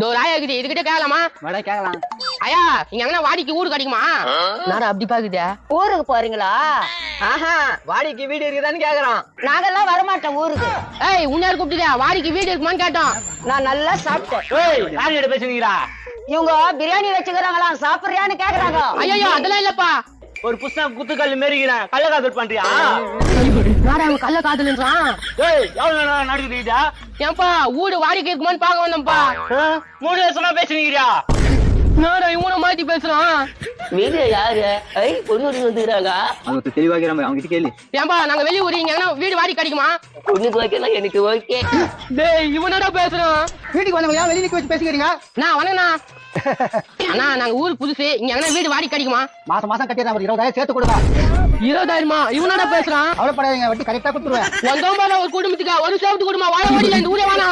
ராயா இருக்குது இதுகிட்ட கேட்கலாமா? மேடம் கேட்கலாம். ஐயா இங்க எங்கன்னா வாடிக்கு ஊரு கிடைக்குமா? நான் அப்படி பாக்குதே. ஊருக்கு போறீங்களா? ஆஹா, வாடிக்கு வீடு இருக்குதான்னு கேக்குறான். நாங்கெல்லாம் வரமாட்டோம் ஊருக்கு. ஏய் உன்னாரு கூப்பிட்டுதே வாடிக்கு வீடு இருக்குமான்னு கேட்டோம். நான் நல்லா சாப்பிட்டேன். ஏய் யார் கிட்ட பேசுறீங்களா? இவங்க பிரியாணி வச்சுக்கிறாங்களாம், சாப்பிடுறியான்னு கேக்குறாங்க. ஐயோ அதெல்லாம் இல்லப்பா. ஒரு புஸ்தகம் குத்துக்கல் மேரிக்கிறேன், கள்ளக்காதல் பண்றியா? நாடா அவன் கள்ள காதல்ன்றான். ஏய் எவ்வளவு நேரம் நடக்குதுடா? ஏன்பா வீடு வாடிக்கை இருக்குமான்னு பாக்க வந்தோம்ப்பா. 3 வருஷமா பேசுறீங்கடா. நாடா இவனை மாத்தி பேசுறான். வீடு யாரு? பொண்ணு வந்துக்கிறாங்க. அது தெளிவாகிற அவங்க கிட்ட கேளு. ஏன்பா நாங்க வெளிய ஊரு இங்க எங்கன்னா வீடு வாடி கிடைக்குமா? பொண்ணுக்கு ஓகேனா எனக்கு ஓகே. டேய் இவனடா பேசுறான். வீட்டுக்கு வந்தவங்க வெளிய நிக்க வச்சு பேசிக்கிறீங்க. நான் வணங்கண்ணா. அண்ணா நாங்க ஊருக்கு புதுசு இங்க எங்கன்னா வீடு வாடி கிடைக்குமா? மாசம் மாசம் கட்டிடுறேன், ஒரு 20,000 சேர்த்து கொடுங்க. 20,000மா? இவனடா பேசுறான். அவ்வளவுப்படாதீங்க, வட்டி கரெக்டா கொடுத்துருவேன். வந்தோம் ஒரு குடும்பத்துக்கா ஒரு சேவத்து குடும்பம் வாழ வாடியில இந்த ஊரே வானா.